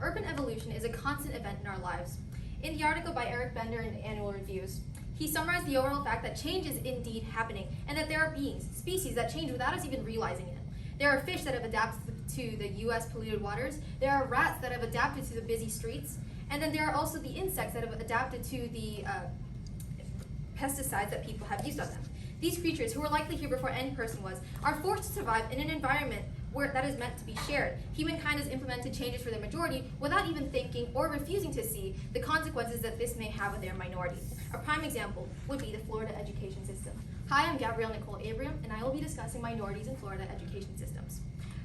urban evolution is a constant event in our lives. In the article by Eric Bender in Annual Reviews, he summarized the overall fact that change is indeed happening, and that there are beings, species, that change without us even realizing it. There are fish that have adapted to the US polluted waters, there are rats that have adapted to the busy streets, and then there are also the insects that have adapted to the pesticides that people have used on them. These creatures, who were likely here before any person was, are forced to survive in an environment where that is meant to be shared. Humankind has implemented changes for the majority without even thinking or refusing to see the consequences that this may have on their minority. A prime example would be the Florida education system. Hi, I'm Gabrielle Nicole Abraham, and I will be discussing minorities in Florida education systems.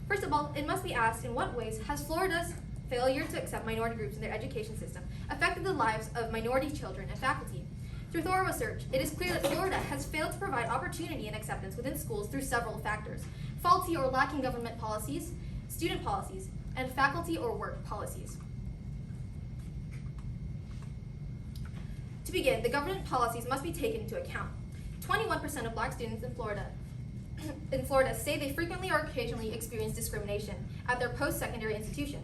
First of all, it must be asked, in what ways has Florida's failure to accept minority groups in their education system affected the lives of minority children and faculty? Through thorough research, it is clear that Florida has failed to provide opportunity and acceptance within schools through several factors: faulty or lacking government policies, student policies, and faculty or work policies. To begin, the government policies must be taken into account. 21% of Black students in Florida say they frequently or occasionally experience discrimination at their post-secondary institution.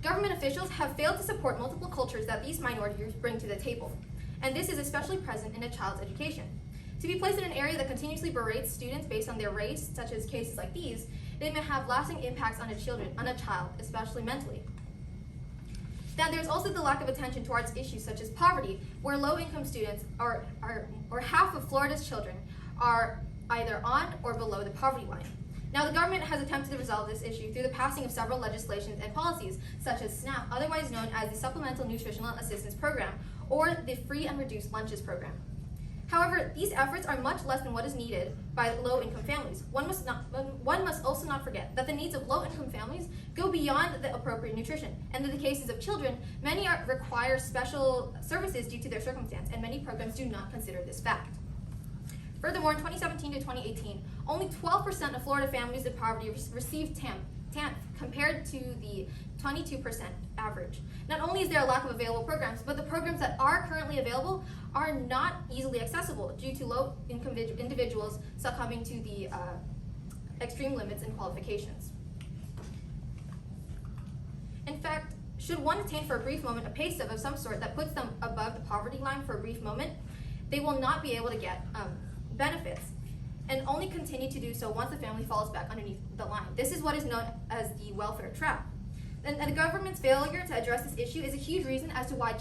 Government officials have failed to support multiple cultures that these minority groups bring to the table, and this is especially present in a child's education. To be placed in an area that continuously berates students based on their race, such as cases like these, they may have lasting impacts on a child, especially mentally. Then there's also the lack of attention towards issues such as poverty, where low-income students or half of Florida's children are either on or below the poverty line. Now, the government has attempted to resolve this issue through the passing of several legislations and policies, such as SNAP, otherwise known as the Supplemental Nutritional Assistance Program, or the Free and Reduced Lunches Program. However, these efforts are much less than what is needed by low-income families. One must also not forget that the needs of low-income families go beyond the appropriate nutrition, and in the cases of children, many require special services due to their circumstance, and many programs do not consider this fact. Furthermore, in 2017 to 2018, only 12% of Florida families in poverty received TANF, compared to the 22% average. Not only is there a lack of available programs, but the programs that are currently available are not easily accessible due to low-income individuals succumbing to the extreme limits and qualifications. In fact, should one attain for a brief moment a pay stub of some sort that puts them above the poverty line for a brief moment, they will not be able to get benefits, and only continue to do so once the family falls back underneath the line. This is what is known as the welfare trap. And the government's failure to address this issue is a huge reason as to why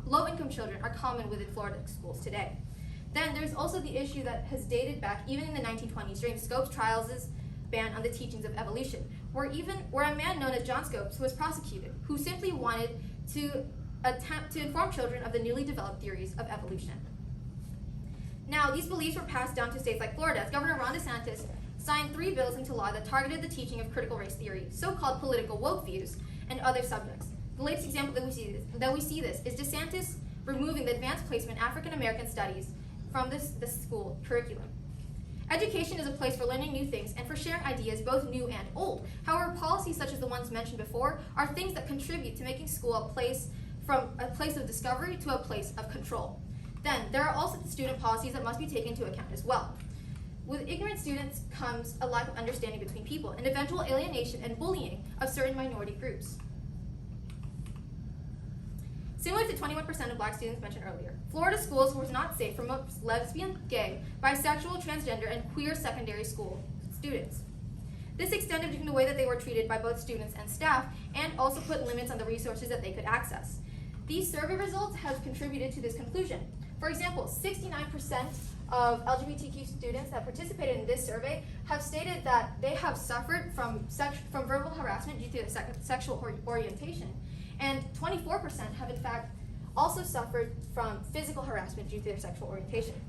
low-income children are common within Florida schools today. Then there's also the issue that has dated back even in the 1920s during Scopes Trials' ban on the teachings of evolution, where a man known as John Scopes was prosecuted, who simply wanted to attempt to inform children of the newly developed theories of evolution. Now, these beliefs were passed down to states like Florida, as Governor Ron DeSantis signed 3 bills into law that targeted the teaching of critical race theory, so-called political woke views, and other subjects. The latest example that we see this is DeSantis removing the advanced placement African American studies from the school curriculum. Education is a place for learning new things and for sharing ideas, both new and old. However, policies such as the ones mentioned before are things that contribute to making school from a place of discovery to a place of control. Then, there are also the student policies that must be taken into account as well. With ignorant students comes a lack of understanding between people and eventual alienation and bullying of certain minority groups. Similar to 21% of Black students mentioned earlier, Florida schools were not safe for most lesbian, gay, bisexual, transgender, and queer secondary school students. This extended in the way that they were treated by both students and staff, and also put limits on the resources that they could access. These survey results have contributed to this conclusion. For example, 69% of LGBTQ students that participated in this survey have stated that they have suffered from verbal harassment due to their sexual orientation, and 24% have in fact also suffered from physical harassment due to their sexual orientation.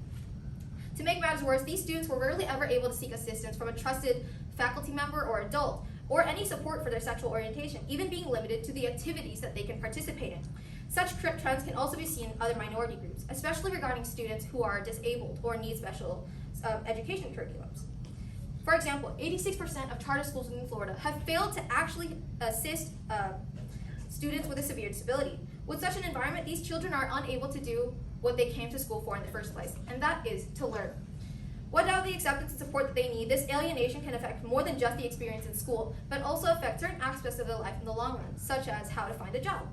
To make matters worse, these students were rarely ever able to seek assistance from a trusted faculty member or adult, or any support for their sexual orientation, even being limited to the activities that they can participate in. Such trends can also be seen in other minority groups, especially regarding students who are disabled or need special education curriculums. For example, 86% of charter schools in Florida have failed to actually assist students with a severe disability. With such an environment, these children are unable to do what they came to school for in the first place, and that is to learn. Without the acceptance and support that they need, this alienation can affect more than just the experience in school, but also affect certain aspects of their life in the long run, such as how to find a job.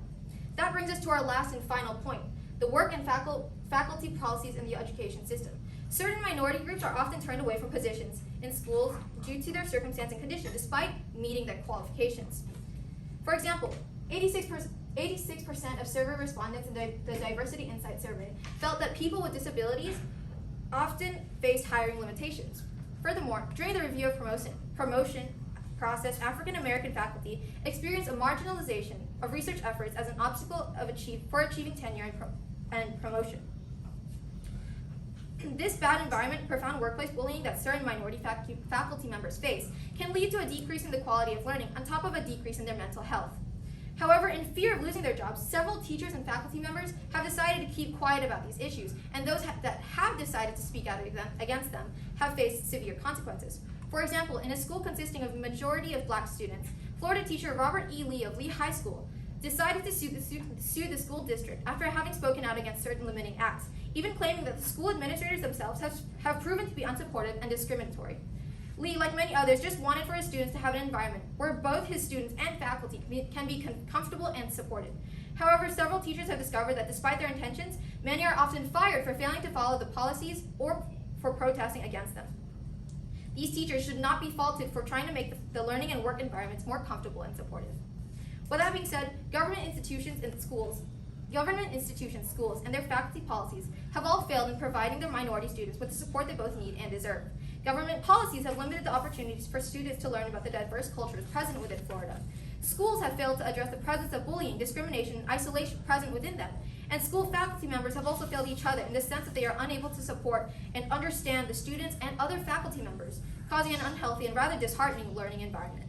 That brings us to our last and final point, the work and faculty policies in the education system. Certain minority groups are often turned away from positions in schools due to their circumstance and condition, despite meeting their qualifications. For example, 86% of survey respondents in the Diversity Insight survey felt that people with disabilities often face hiring limitations. Furthermore, during the review of promotion process, African American faculty experienced a marginalization of research efforts as an obstacle for achieving tenure and promotion. This bad environment, profound workplace bullying that certain minority faculty members face, can lead to a decrease in the quality of learning on top of a decrease in their mental health. However, in fear of losing their jobs, several teachers and faculty members have decided to keep quiet about these issues, and those that have decided to speak out against them have faced severe consequences. For example, in a school consisting of a majority of black students, Florida teacher Robert E. Lee of Lee High School decided to sue the school district after having spoken out against certain limiting acts, even claiming that the school administrators themselves have proven to be unsupportive and discriminatory. Lee, like many others, just wanted for his students to have an environment where both his students and faculty can be comfortable and supported. However, several teachers have discovered that despite their intentions, many are often fired for failing to follow the policies or for protesting against them. These teachers should not be faulted for trying to make the learning and work environments more comfortable and supportive. With that being said, government institutions, schools, and their faculty policies have all failed in providing their minority students with the support they both need and deserve. Government policies have limited the opportunities for students to learn about the diverse cultures present within Florida. Schools have failed to address the presence of bullying, discrimination, and isolation present within them. And school faculty members have also failed each other in the sense that they are unable to support and understand the students and other faculty members, causing an unhealthy and rather disheartening learning environment.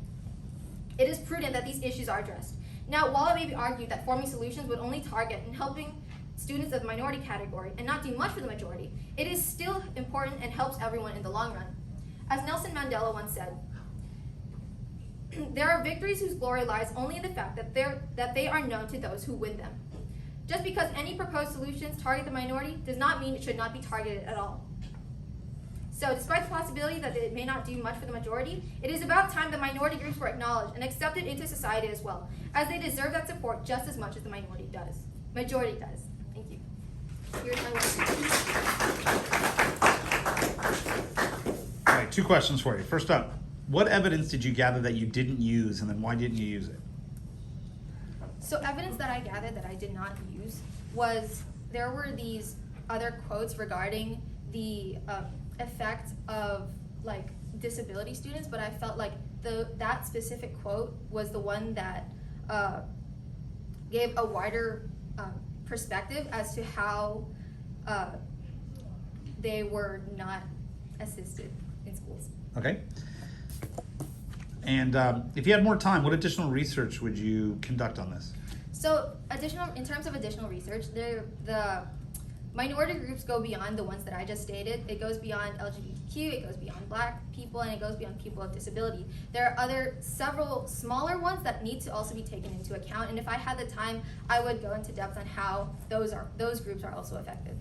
It is prudent that these issues are addressed. Now, while it may be argued that forming solutions would only target and helping students of the minority category and not do much for the majority, it is still important and helps everyone in the long run. As Nelson Mandela once said, there are victories whose glory lies only in the fact that they are known to those who win them. Just because any proposed solutions target the minority does not mean it should not be targeted at all. So despite the possibility that it may not do much for the majority, it is about time the minority groups were acknowledged and accepted into society as well, as they deserve that support just as much as the majority does. Thank you. Here's my list. All right, 2 questions for you. First up, what evidence did you gather that you didn't use, and then why didn't you use it? So evidence that I gathered that I did not use was there were these other quotes regarding the effect of like disability students, but I felt like that specific quote was the one that gave a wider perspective as to how they were not assisted in schools. Okay. And if you had more time, what additional research would you conduct on this? So in terms of additional research, the minority groups go beyond the ones that I just stated. It goes beyond LGBTQ, it goes beyond black people, and it goes beyond people with disability. There are several smaller ones that need to also be taken into account, and if I had the time, I would go into depth on how those groups are also affected.